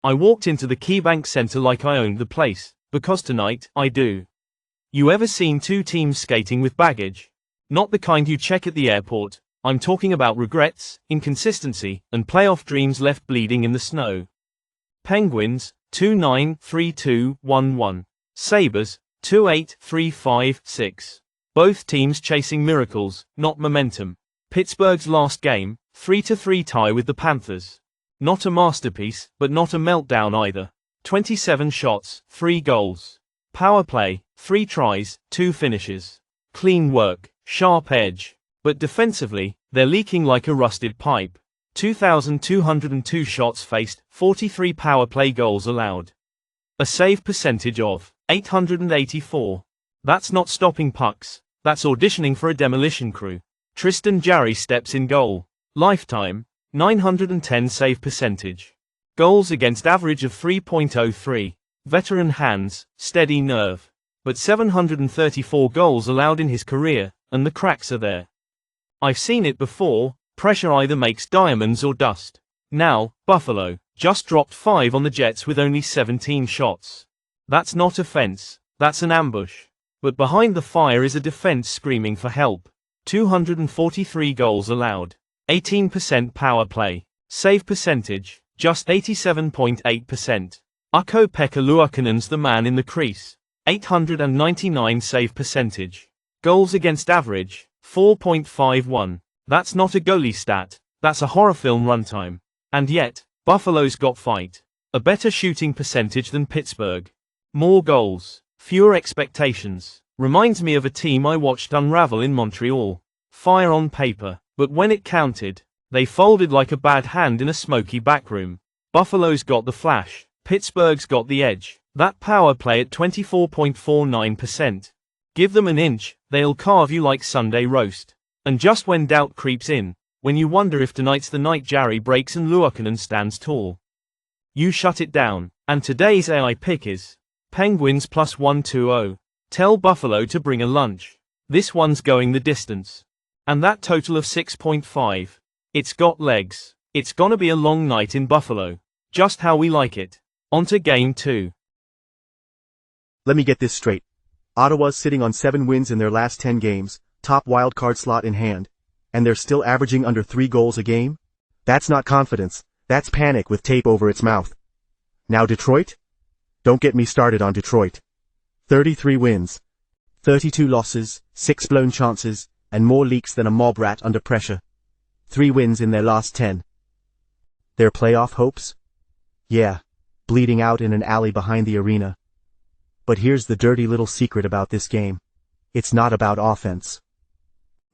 I walked into the KeyBank Center like I owned the place, because tonight, I do. You ever seen two teams skating with baggage? Not the kind you check at the airport. I'm talking about regrets, inconsistency, and playoff dreams left bleeding in the snow. Penguins, 2-9-3-2-1-1. Sabres, 2-8-3-5-6. Both teams chasing miracles, not momentum. Pittsburgh's last game, 3-3 tie with the Panthers. Not a masterpiece, but not a meltdown either. 27 shots, 3 goals. Power play, 3 tries, 2 finishes. Clean work, sharp edge. But defensively, they're leaking like a rusted pipe. 2,202 shots faced, 43 power play goals allowed. A save percentage of .884. That's not stopping pucks, that's auditioning for a demolition crew. Tristan Jarry steps in goal. Lifetime, 910 save percentage. Goals against average of 3.03. Veteran hands, steady nerve. But 734 goals allowed in his career, and the cracks are there. I've seen it before, pressure either makes diamonds or dust. Now, Buffalo just dropped 5 on the Jets with only 17 shots. That's not offense, that's an ambush. But behind the fire is a defense screaming for help. 243 goals allowed. 18% power play. Save percentage, just 87.8%. Ukko-Pekka Luukkonen's the man in the crease. 899 save percentage. Goals against average, 4.51. That's not a goalie stat, that's a horror film runtime. And yet, Buffalo's got fight. A better shooting percentage than Pittsburgh. More goals, fewer expectations. Reminds me of a team I watched unravel in Montreal. Fire on paper, but when it counted, they folded like a bad hand in a smoky backroom. Buffalo's got the flash, Pittsburgh's got the edge. That power play at 24.49%. Give them an inch, they'll carve you like Sunday roast. And just when doubt creeps in, when you wonder if tonight's the night Jarry breaks and Luukkonen stands tall, you shut it down. And today's AI pick is Penguins plus 120. Tell Buffalo to bring a lunch. This one's going the distance. And that total of 6.5. It's got legs. It's gonna be a long night in Buffalo. Just how we like it. On to game 2. Let me get this straight. Ottawa's sitting on 7 wins in their last 10 games, top wildcard slot in hand, and they're still averaging under 3 goals a game? That's not confidence, that's panic with tape over its mouth. Now Detroit? Don't get me started on Detroit. 33 wins, 32 losses, 6 blown chances, and more leaks than a mob rat under pressure. 3 wins in their last 10. Their playoff hopes? Yeah, bleeding out in an alley behind the arena. But here's the dirty little secret about this game. It's not about offense.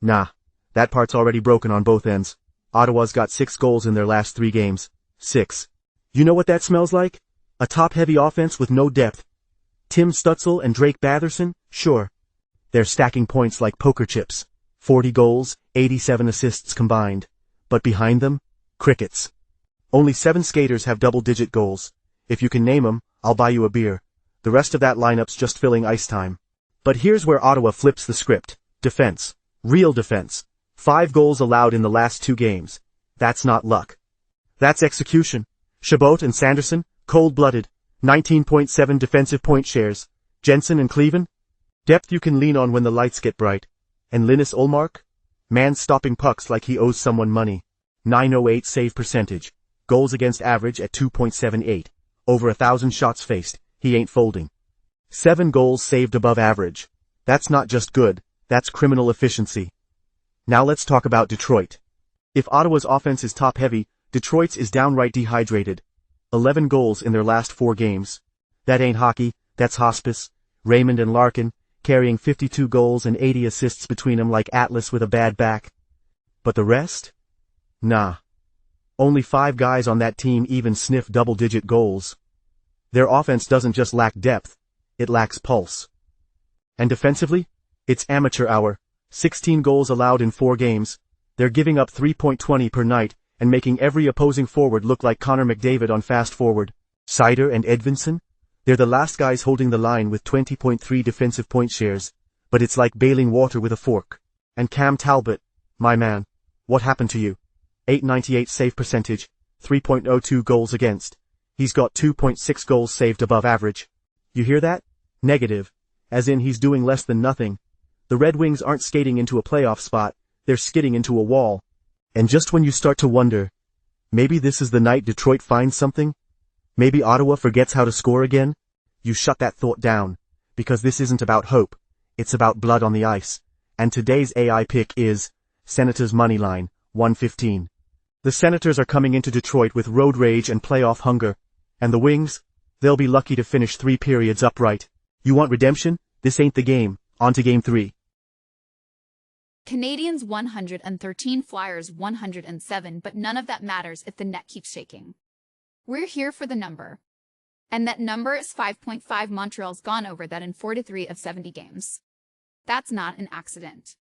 Nah, that part's already broken on both ends. Ottawa's got 6 goals in their last 3 games. 6. You know what that smells like? A top-heavy offense with no depth. Tim Stützle and Drake Batherson? Sure. They're stacking points like poker chips. 40 goals, 87 assists combined. But behind them? Crickets. Only 7 skaters have double-digit goals. If you can name them, I'll buy you a beer. The rest of that lineup's just filling ice time. But here's where Ottawa flips the script. Defense. Real defense. 5 goals allowed in the last 2 games. That's not luck. That's execution. Chabot and Sanderson, cold-blooded. 19.7 defensive point shares. Jensen and Cleven? Depth you can lean on when the lights get bright. And Linus Ullmark? Man stopping pucks like he owes someone money. 908 save percentage. Goals against average at 2.78. Over 1,000 shots faced. He ain't folding. 7 goals saved above average. That's not just good, that's criminal efficiency. Now let's talk about Detroit. If Ottawa's offense is top-heavy, Detroit's is downright dehydrated. 11 goals in their last 4 games. That ain't hockey, that's hospice. Raymond and Larkin, carrying 52 goals and 80 assists between them like Atlas with a bad back. But the rest? Nah. Only 5 guys on that team even sniff double-digit goals. Their offense doesn't just lack depth, it lacks pulse. And defensively? It's amateur hour. 16 goals allowed in 4 games. They're giving up 3.20 per night, and making every opposing forward look like Connor McDavid on fast forward. Seider and Edvinsson? They're the last guys holding the line with 20.3 defensive point shares, but it's like bailing water with a fork. And Cam Talbot, my man, what happened to you? 898 save percentage, 3.02 goals against. He's got 2.6 goals saved above average. You hear that? Negative. As in he's doing less than nothing. The Red Wings aren't skating into a playoff spot, they're skidding into a wall. And just when you start to wonder, maybe this is the night Detroit finds something? Maybe Ottawa forgets how to score again? You shut that thought down, because this isn't about hope, it's about blood on the ice. And today's AI pick is Senators moneyline, 115. The Senators are coming into Detroit with road rage and playoff hunger. And the Wings? They'll be lucky to finish 3 periods upright. You want redemption? This ain't the game. On to game 3. Canadiens 113, Flyers 107, but none of that matters if the net keeps shaking. We're here for the number. And that number is 5.5. Montreal's gone over that in 43 of 70 games. That's not an accident.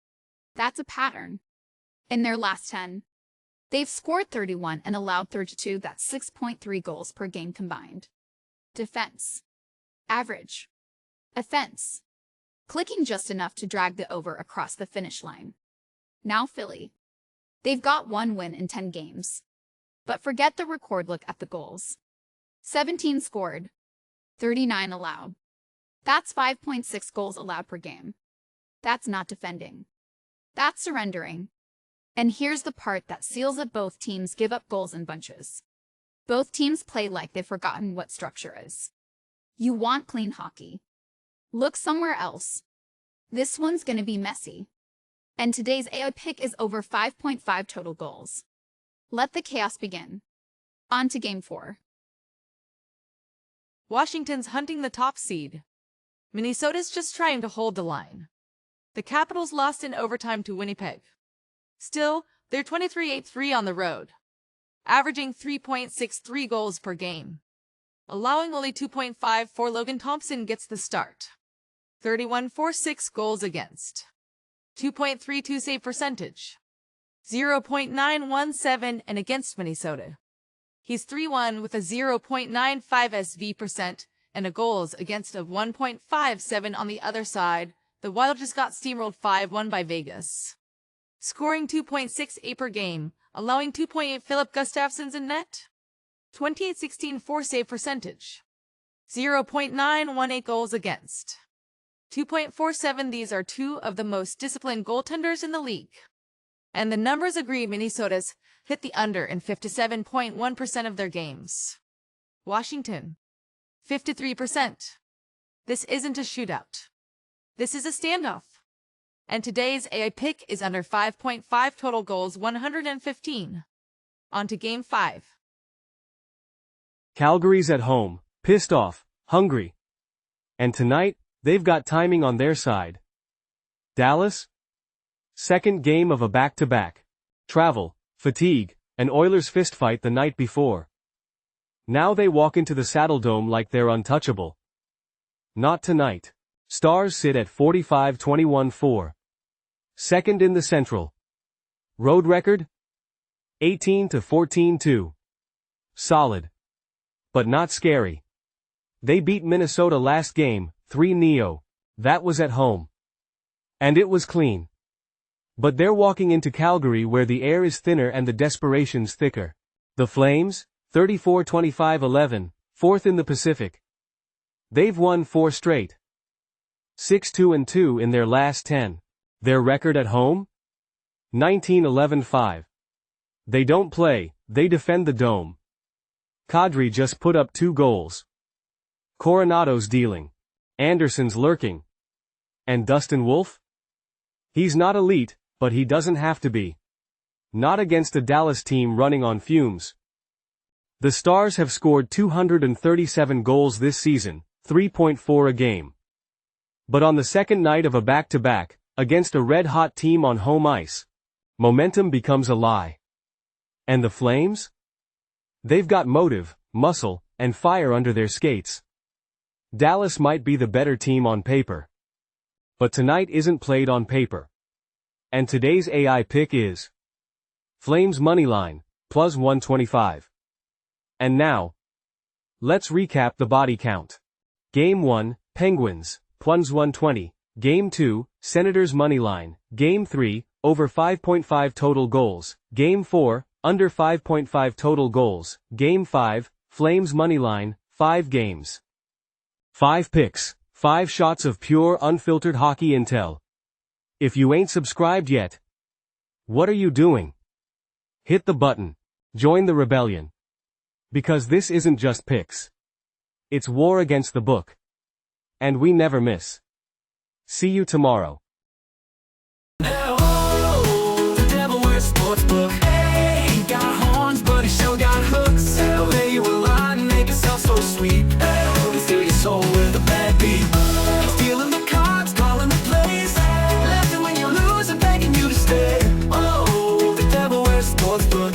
That's a pattern. In their last 10, they've scored 31 and allowed 32. That's 6.3 goals per game combined. Defense. Average. Offense. Clicking just enough to drag the over across the finish line. Now Philly. They've got 1 win in 10 games. But forget the record, look at the goals. 17 scored. 39 allowed. That's 5.6 goals allowed per game. That's not defending. That's surrendering. And here's the part that seals it: both teams give up goals in bunches. Both teams play like they've forgotten what structure is. You want clean hockey? Look somewhere else. This one's gonna be messy. And today's AI pick is over 5.5 total goals. Let the chaos begin. On to game 4. Washington's hunting the top seed. Minnesota's just trying to hold the line. The Capitals lost in overtime to Winnipeg. Still, they're 23-8-3 on the road, averaging 3.63 goals per game, allowing only 2.54. Logan Thompson gets the start. 31.46 goals against. 2.32 save percentage. 0.917 and against Minnesota. He's 3-1 with a 0.95 SV percent and a goals against of 1.57 on the other side. The Wild just got steamrolled 5-1 by Vegas, scoring 2.68 per game, allowing 2.8. Philip Gustafsson's in net. 28-16 save percentage. 0.918 goals against. 2.47. These are 2 of the most disciplined goaltenders in the league. And the numbers agree. Minnesota's hit the under in 57.1% of their games. Washington, 53%. This isn't a shootout. This is a standoff. And today's AI pick is under 5.5 total goals, 115. On to game 5. Calgary's at home, pissed off, hungry. And tonight, they've got timing on their side. Dallas? Second game of a back-to-back. Travel, fatigue, and Oilers fistfight the night before. Now they walk into the Saddledome like they're untouchable. Not tonight. Stars sit at 45-21-4. Second in the Central. Road record? 18-14-2. Solid. But not scary. They beat Minnesota last game, 3-0. That was at home. And it was clean. But they're walking into Calgary where the air is thinner and the desperation's thicker. The Flames, 34-25-11, 4th in the Pacific. They've won 4 straight. 6-2-2 in their last 10. Their record at home? 19-11-5. They don't play, they defend the dome. Kadri just put up 2 goals. Coronado's dealing. Anderson's lurking. And Dustin Wolf? He's not elite, but he doesn't have to be. Not against a Dallas team running on fumes. The Stars have scored 237 goals this season, 3.4 a game. But on the second night of a back-to-back, against a red-hot team on home ice, momentum becomes a lie. And the Flames? They've got motive, muscle, and fire under their skates. Dallas might be the better team on paper. But tonight isn't played on paper. And today's AI pick is Flames moneyline, plus 125. And now, let's recap the body count. Game 1, Penguins, plus 120. Game 2, Senators moneyline. Game 3, over 5.5 total goals. Game 4, under 5.5 total goals. Game 5, Flames moneyline, 5 games. 5 picks, 5 shots of pure unfiltered hockey intel. If you ain't subscribed yet, what are you doing? Hit the button. Join the rebellion. Because this isn't just picks. It's war against the book. And we never miss. See you tomorrow. Oh, the devil wears sportsbook. Hey, he got horns, but he sure got hooks. They'll lay you a line and make it sound so sweet. Hey, they steal your soul with a bad beat. Stealing the cards, calling the plays. Laughing when you lose and begging you to stay. Oh, the devil wears sportsbook.